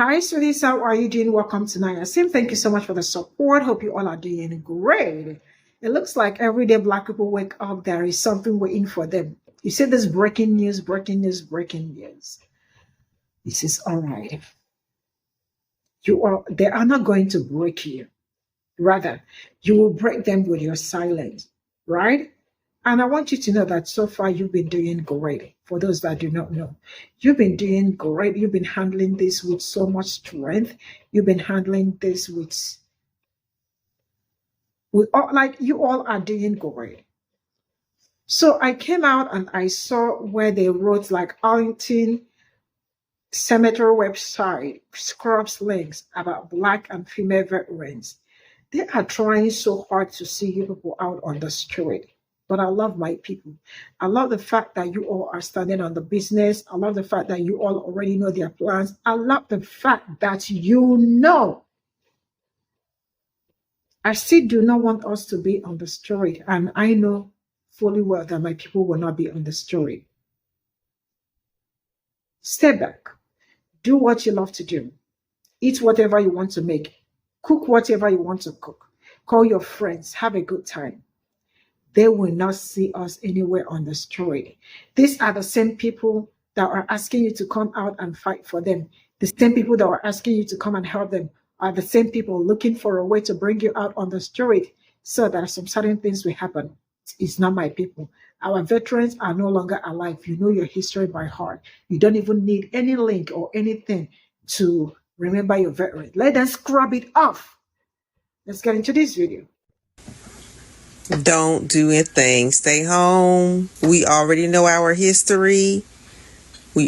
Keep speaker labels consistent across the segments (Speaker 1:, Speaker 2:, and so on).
Speaker 1: Hi, sweeties. How are you doing? Welcome to Naya Sim. Thank you so much for the support. Hope you all are doing great. It looks like every day Black people wake up, there is something waiting for them. You see this breaking news, breaking news, breaking news. This is all right. They are not going to break you. Rather, you will break them with your silence, right? And I want you to know that so far you've been doing great. For those that do not know, you've been doing great. You've been handling this with so much strength. You've been handling this with all, like you all are doing great. So I came out and I saw where they wrote like Arlington Cemetery website scrubs links about Black and female veterans. They are trying so hard to see you people out on the street. But I love my people. I love the fact that you all are standing on the business. I love the fact that you all already know their plans. I love the fact that you know. I still do not want us to be on the street. And I know fully well that my people will not be on the street. Step back. Do what you love to do. Eat whatever you want to make. Cook whatever you want to cook. Call your friends. Have a good time. They will not see us anywhere on the street. These are the same people that are asking you to come out and fight for them. The same people that are asking you to come and help them are the same people looking for a way to bring you out on the street so that some certain things will happen. It's not my people. Our veterans are no longer alive. You know your history by heart. You don't even need any link or anything to remember your veteran. Let them scrub it off. Let's get into this video.
Speaker 2: Don't do anything. Stay home. We already know our history. We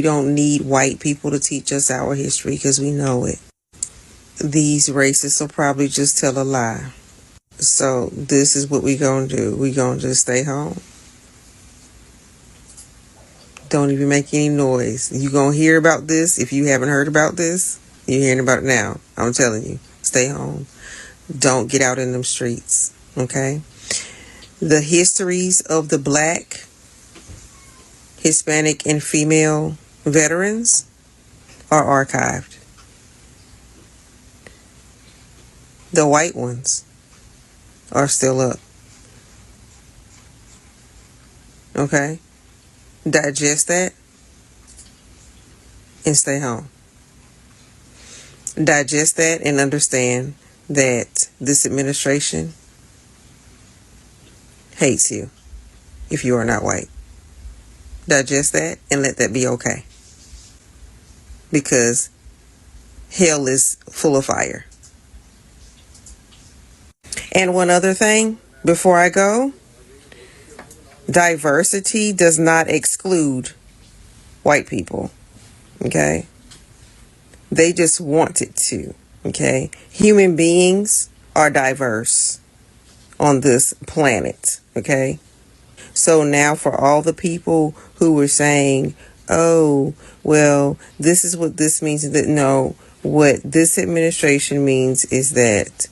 Speaker 2: don't need white people to teach us our history because we know it. These racists will probably just tell a lie. So this is what we gonna do. We gonna just stay home. Don't even make any noise. You gonna hear about this. If you haven't heard about this, you're hearing about it now. I'm telling you, stay home. Don't get out in them streets, okay? The histories of the Black, Hispanic, and female veterans are archived. The white ones are still up, okay? Digest that and stay home. Digest that and understand that this administration hates you if you are not white. Digest that and let that be okay. Because hell is full of fire. And one other thing before I go, diversity does not exclude white people. Okay? They just want it to. Okay? Human beings are diverse on this planet. Okay? So now for all the people who were saying, oh, well, this is what this means. That no, what this administration means is that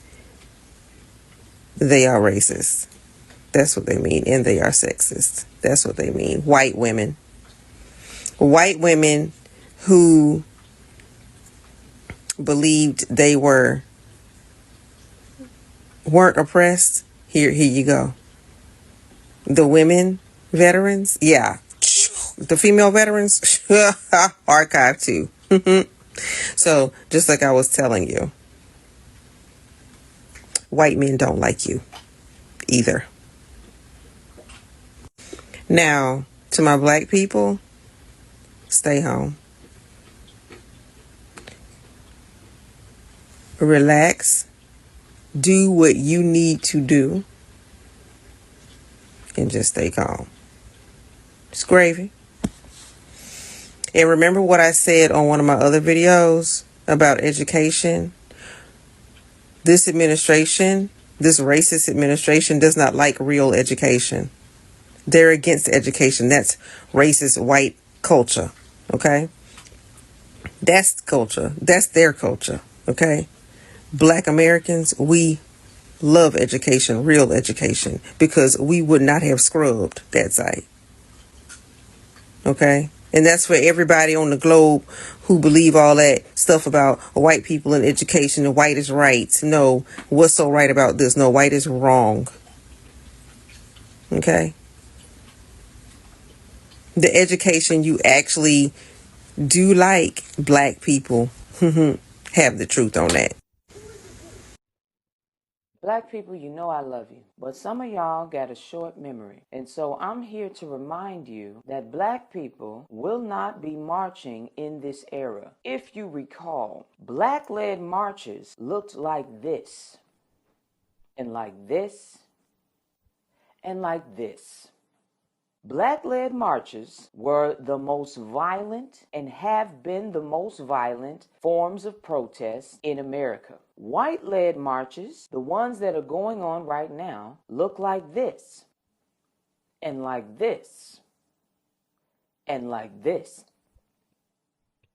Speaker 2: they are racist. That's what they mean. And they are sexist. That's what they mean. White women. White women who believed they weren't oppressed. Here you go. The women veterans, yeah. The female veterans, archive too. So just like I was telling you, white men don't like you either. Now, to my Black people, stay home. Relax. Do what you need to do. And just stay calm. It's gravy. And remember what I said on one of my other videos about education? This administration, this racist administration, does not like real education. They're against education. That's racist white culture. Okay? That's culture. That's their culture. Okay? Black Americans, we love education, real education, because we would not have scrubbed that site. Okay? And that's for everybody on the globe who believe all that stuff about white people and education and white is right. No, what's so right about this? No, white is wrong. Okay? The education you actually do like, black people have the truth on that.
Speaker 3: Black people, you know I love you, but some of y'all got a short memory. And so I'm here to remind you that black people will not be marching in this era. If you recall, black-led marches looked like this, and like this, and like this. Black-led marches were the most violent and have been the most violent forms of protest in America. White-led marches, the ones that are going on right now, look like this, and like this, and like this.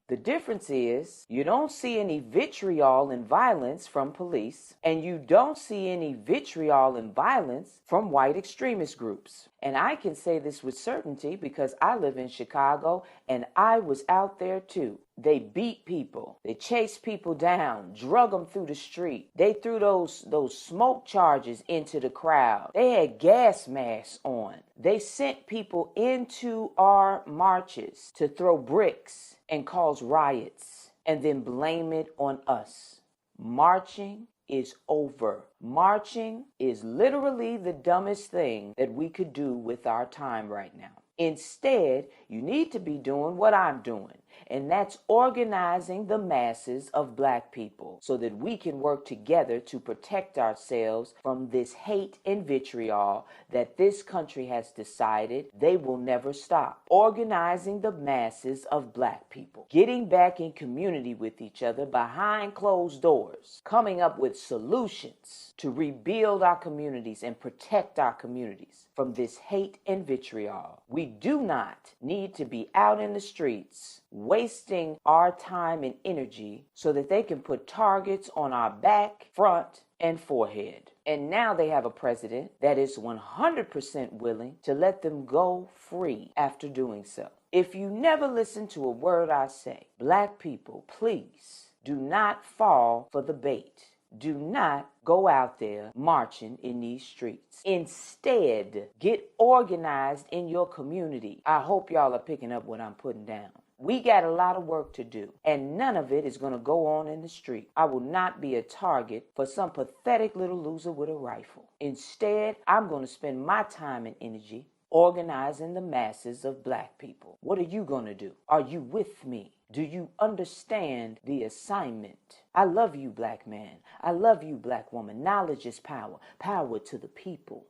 Speaker 3: The difference is you don't see any vitriol and violence from police, and you don't see any vitriol and violence from white extremist groups. And I can say this with certainty because I live in Chicago and I was out there too. They beat people. They chased people down, drug them through the street. They threw those smoke charges into the crowd. They had gas masks on. They sent people into our marches to throw bricks and cause riots and then blame it on us. Marching is over. Marching is literally the dumbest thing that we could do with our time right now. Instead, you need to be doing what I'm doing, and that's organizing the masses of black people so that we can work together to protect ourselves from this hate and vitriol that this country has decided they will never stop. Organizing the masses of black people, getting back in community with each other behind closed doors, coming up with solutions to rebuild our communities and protect our communities from this hate and vitriol. We do not need to be out in the streets wasting our time and energy so that they can put targets on our back, front, and forehead. And now they have a president that is 100% willing to let them go free after doing so. If you never listen to a word I say, black people, please do not fall for the bait. Do not go out there marching in these streets. Instead, get organized in your community. I hope y'all are picking up what I'm putting down. We got a lot of work to do, and none of it is going to go on in the street. I will not be a target for some pathetic little loser with a rifle. Instead, I'm going to spend my time and energy organizing the masses of black people. What are you going to do? Are you with me? Do you understand the assignment? I love you, black man. I love you, black woman. Knowledge is power. Power to the people.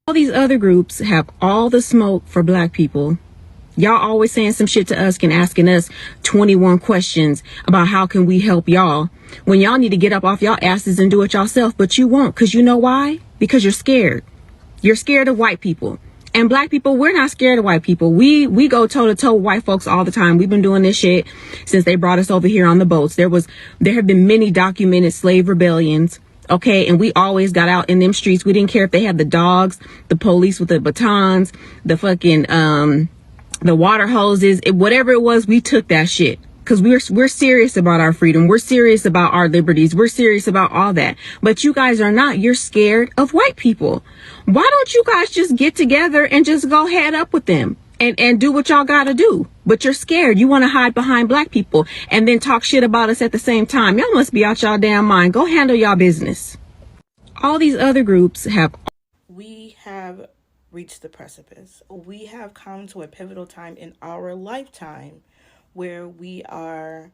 Speaker 4: All these other groups have all the smoke for black people. Y'all always saying some shit to us and asking us 21 questions about how can we help y'all when y'all need to get up off y'all asses and do it yourself, but you won't. Because you know why? Because you're scared. You're scared of white people. And black people, we're not scared of white people. We go toe to toe with white folks all the time. We've been doing this shit since they brought us over here on the boats. There have been many documented slave rebellions. Okay. And we always got out in them streets. We didn't care if they had the dogs, the police with the batons, the fucking, the water hoses, whatever it was, we took that shit. Cause we're serious about our freedom. We're serious about our liberties. We're serious about all that. But you guys are not. You're scared of white people. Why don't you guys just get together and just go head up with them and do what y'all gotta do? But you're scared. You want to hide behind black people and then talk shit about us at the same time. Y'all must be out y'all damn mind. Go handle y'all business. All these other groups have.
Speaker 5: We have reached the precipice. We have come to a pivotal time in our lifetime where we are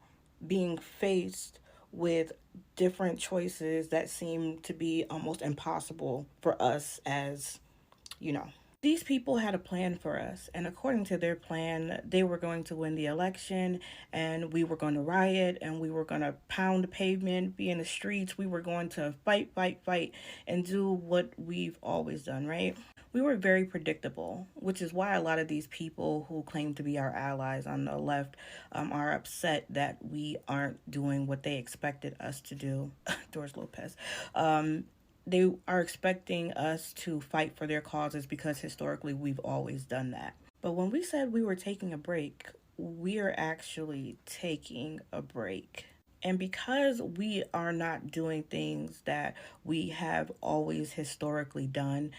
Speaker 5: being faced with different choices that seem to be almost impossible for us as, These people had a plan for us, and according to their plan, they were going to win the election, and we were going to riot, and we were going to pound the pavement, be in the streets. We were going to fight, and do what we've always done, right? We were very predictable, which is why a lot of these people who claim to be our allies on the left are upset that we aren't doing what they expected us to do. Doris Lopez. they are expecting us to fight for their causes because historically we've always done that. But when we said we were taking a break, we are actually taking a break. And because we are not doing things that we have always historically done,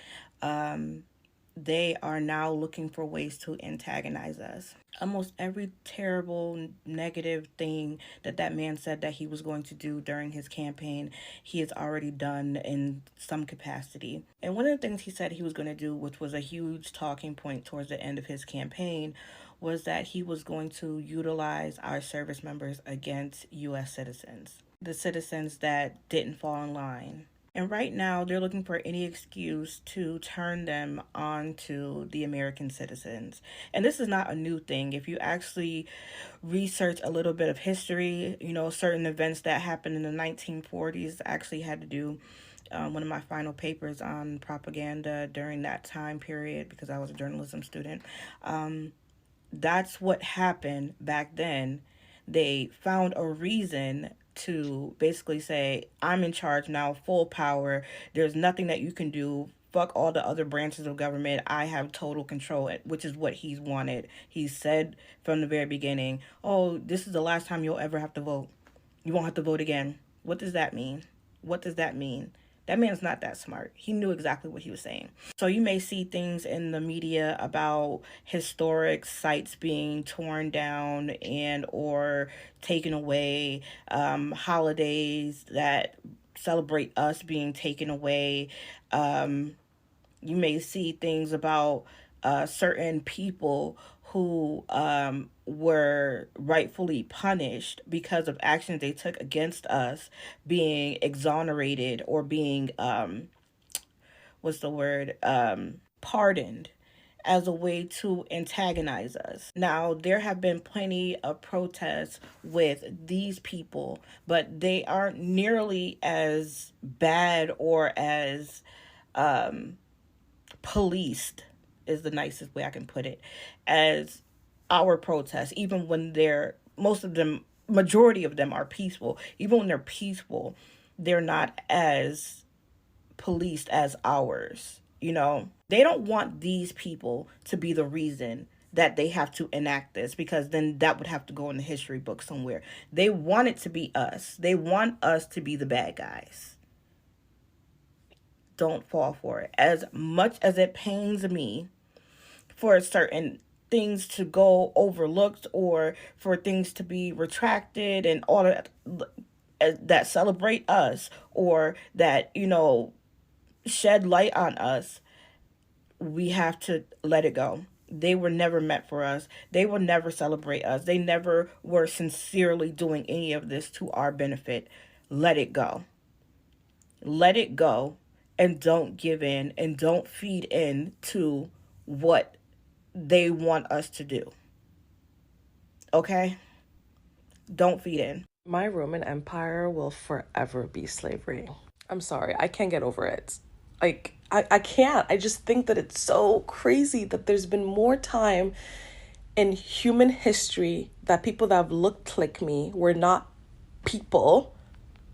Speaker 5: they are now looking for ways to antagonize us. Almost every terrible, negative thing that man said that he was going to do during his campaign, he has already done in some capacity. And one of the things he said he was going to do, which was a huge talking point towards the end of his campaign, was that he was going to utilize our service members against U.S. citizens, the citizens that didn't fall in line. And right now, they're looking for any excuse to turn them onto the American citizens. And this is not a new thing. If you actually research a little bit of history, certain events that happened in the 1940s actually had to do one of my final papers on propaganda during that time period because I was a journalism student. That's what happened back then. They found a reason to basically say, I'm in charge now, full power. There's nothing that you can do. Fuck all the other branches of government. I have total control, which is what he's wanted. He said from the very beginning, oh, this is the last time you'll ever have to vote. You won't have to vote again. What does that mean? What does that mean? That man's not that smart. He knew exactly what he was saying. So you may see things in the media about historic sites being torn down and or taken away, holidays that celebrate us being taken away. You may see things about certain people who were rightfully punished because of actions they took against us being exonerated or being pardoned as a way to antagonize us. Now, there have been plenty of protests with these people, but they aren't nearly as bad or as policed, is the nicest way I can put it, as our protests, even when majority of them are peaceful. Even when they're peaceful, they're not as policed as ours. They don't want these people to be the reason that they have to enact this, because then that would have to go in the history book somewhere. They want it to be us. They want us to be the bad guys. Don't fall for it. As much as it pains me for certain things to go overlooked or for things to be retracted and all of that celebrate us or that, shed light on us, we have to let it go. They were never meant for us. They will never celebrate us. They never were sincerely doing any of this to our benefit. Let it go. Let it go, and don't give in and don't feed in to what they want us to do. Okay? Don't feed in.
Speaker 6: My Roman Empire will forever be slavery. I'm sorry, I can't get over it. Like, I can't. I just think that it's so crazy that there's been more time in human history that people that have looked like me were not people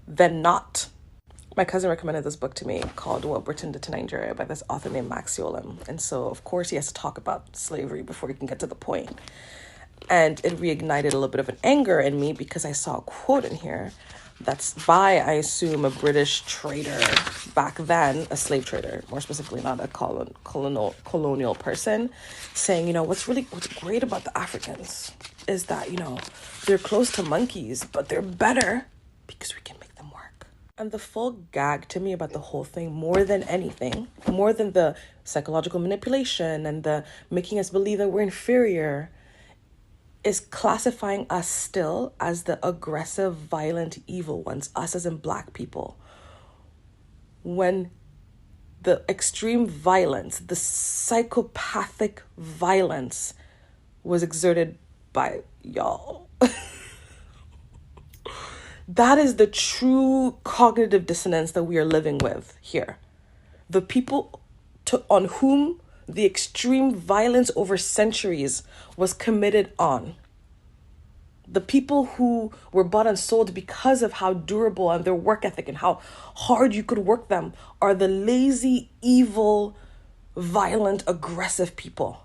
Speaker 6: than not. My cousin recommended this book to me called What Britain Did to Nigeria by this author named Max Yolam. And so, of course, he has to talk about slavery before he can get to the point. And it reignited a little bit of an anger in me because I saw a quote in here that's by, I assume, a British trader back then, a slave trader, more specifically not a colonial person, saying, what's great about the Africans is that, they're close to monkeys, but they're better because we can make them work. And the full gag to me about the whole thing, more than anything, more than the psychological manipulation and the making us believe that we're inferior, is classifying us still as the aggressive, violent, evil ones, us as in Black people. When the extreme violence, the psychopathic violence was exerted by y'all. That is the true cognitive dissonance that we are living with here. The people on whom the extreme violence over centuries was committed on The people who were bought and sold because of how durable and their work ethic and how hard you could work them are the lazy, evil, violent, aggressive people.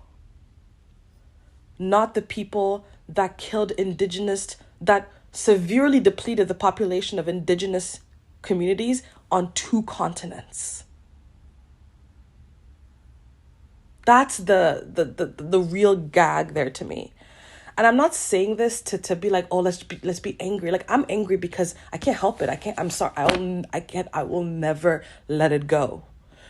Speaker 6: Not the people that killed indigenous, that severely depleted the population of indigenous communities on 2 continents. That's the real gag there to me. And I'm not saying this to be like, oh, let's be angry. Like, I'm angry because I can't help it. I'm sorry. I will never let it go.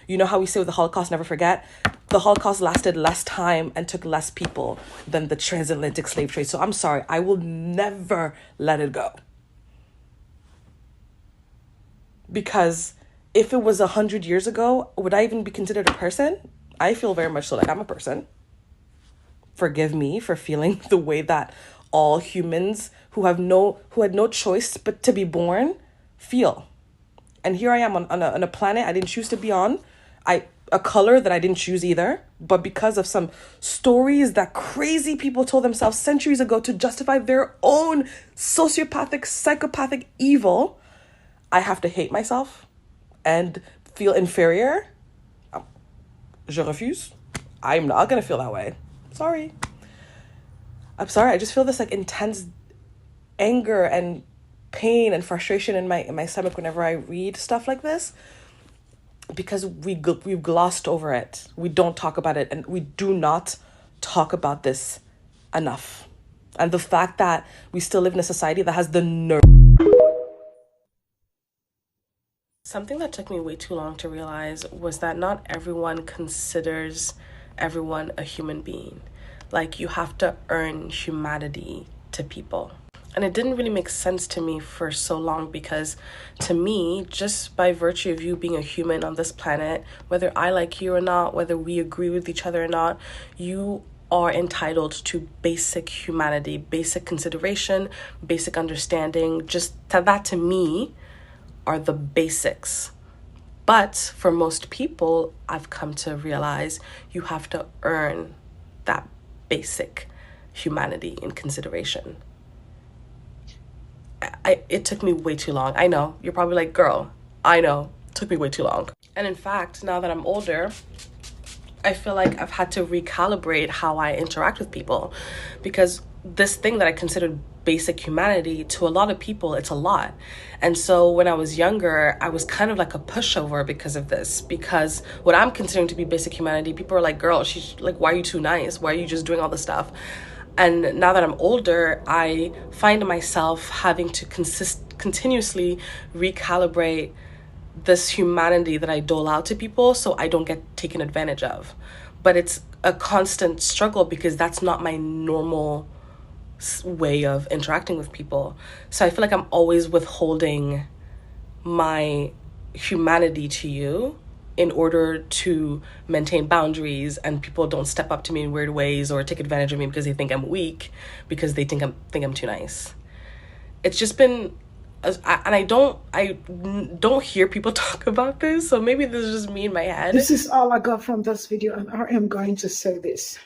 Speaker 6: You know how we say with the Holocaust, never forget? The Holocaust lasted less time and took less people than the transatlantic slave trade. So I'm sorry. I will never let it go. Because if it was 100 years ago, would I even be considered a person? I feel very much so like I'm a person. Forgive me for feeling the way that all humans who had no choice but to be born feel. And here I am on a planet I didn't choose to be on. A color that I didn't choose either, but because of some stories that crazy people told themselves centuries ago to justify their own sociopathic, psychopathic evil, I have to hate myself and feel inferior. Je refuse. I'm not gonna feel that way. Sorry. I'm sorry. I just feel this like intense anger and pain and frustration in my stomach whenever I read stuff like this, because we've glossed over it. We don't talk about it, and we do not talk about this enough. And the fact that we still live in a society that has the nerve. Something that took me way too long to realize was that not everyone considers everyone a human being. Like, you have to earn humanity to people. And it didn't really make sense to me for so long, because to me, just by virtue of you being a human on this planet, whether I like you or not, whether we agree with each other or not, you are entitled to basic humanity, basic consideration, basic understanding. Just that to me are the basics. But for most people, I've come to realize you have to earn that basic humanity and consideration. It took me way too long. I know. You're probably like, girl, I know. It took me way too long. And in fact, now that I'm older, I feel like I've had to recalibrate how I interact with people, because this thing that I considered basic humanity, to a lot of people, it's a lot. And so when I was younger, I was kind of like a pushover because of this, because what I'm considering to be basic humanity, people are like, girl, she's like, why are you too nice? Why are you just doing all this stuff? And now that I'm older, I find myself having to continuously recalibrate this humanity that I dole out to people so I don't get taken advantage of. But it's a constant struggle because that's not my normal way of interacting with people. So I feel like I'm always withholding my humanity to you in order to maintain boundaries, and people don't step up to me in weird ways or take advantage of me because they think I'm weak, because they think I'm too nice. It's just been, and I don't hear people talk about this, so maybe this is just me in my head.
Speaker 1: This is all I got from this video, and I am going to say this.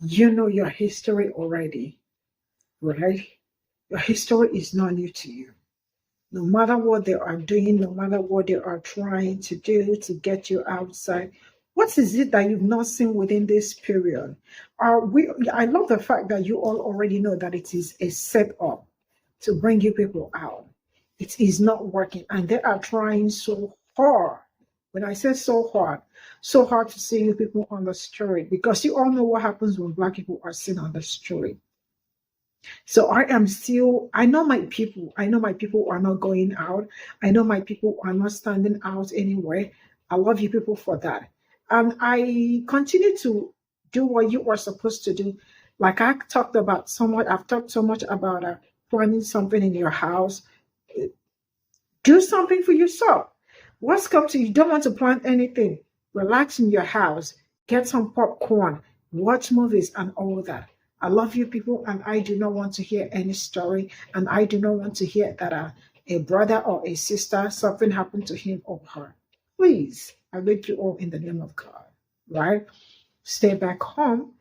Speaker 1: You know your history already, right? Your history is not new to you. No matter what they are doing, no matter what they are trying to do to get you outside, what is it that you've not seen within this period? I love the fact that you all already know that it is a setup to bring you people out. It is not working, and they are trying so hard. When I say so hard to see you people on the street, because you all know what happens when Black people are seen on the street. So I know my people. I know my people are not going out. I know my people are not standing out anywhere. I love you people for that. And I continue to do what you are supposed to do. Like I've talked so much about planning something in your house. Do something for yourself. What's come to you? Don't want to plan anything. Relax in your house. Get some popcorn. Watch movies and all that. I love you people, and I do not want to hear any story, and I do not want to hear that a brother or a sister, something happened to him or her. Please, I beg you all in the name of God, right? Stay back home.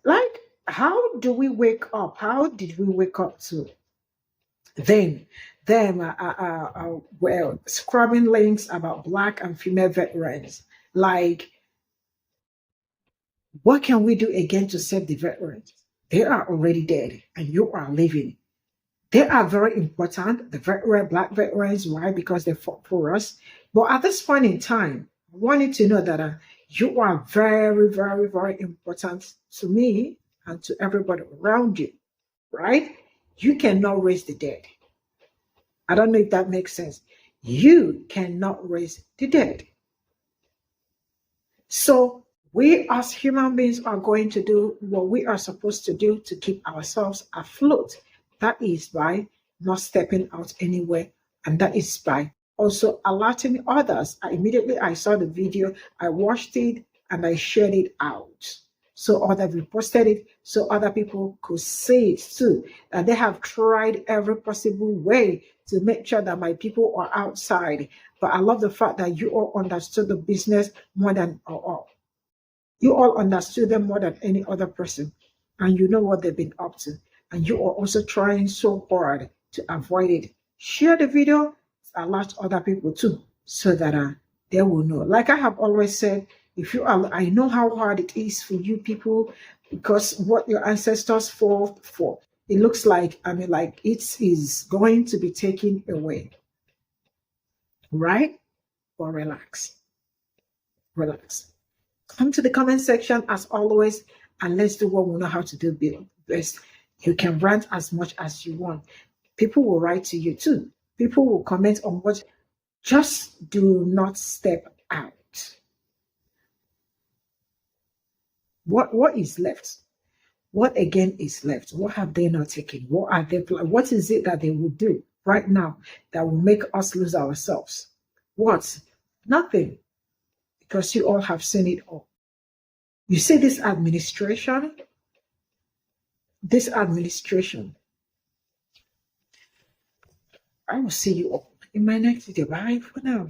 Speaker 1: Like, how do we wake up? How did we wake up to then them well scrubbing links about black and female veterans? Like, what can we do again to save the veterans? They are already dead and you are living. They are very important, the veteran, black veterans. Why? Because they fought for us. But at this point in time, I wanted to know that you are very, very, very important to me and to everybody around you, right? You cannot raise the dead. I don't know if that makes sense. You cannot raise the dead. So we as human beings are going to do what we are supposed to do to keep ourselves afloat. That is by not stepping out anywhere. And that is by also alerting others. I saw the video, I watched it, and I shared it out. So other people posted it so other people could see it too. That they have tried every possible way to make sure that my people are outside. But I love the fact that you all understood the business more than you all understood them more than any other person, and you know what they've been up to, and you are also trying so hard to avoid it. Share the video, alert other people too, so that they will know. Like I have always said, if you are, I know how hard it is for you people, because what your ancestors fought for, it looks like, like it is going to be taken away, right? But relax, relax. Come to the comment section as always, and let's do what we know how to do best. You can rant as much as you want. People will write to you too. People will comment on what. Just do not step out. What is left? What again is left? What have they not taken? What are they? What is it that they will do right now that will make us lose ourselves? What? Nothing. Because you all have seen it all. You see this administration, I will see you all in my next video. Bye for now.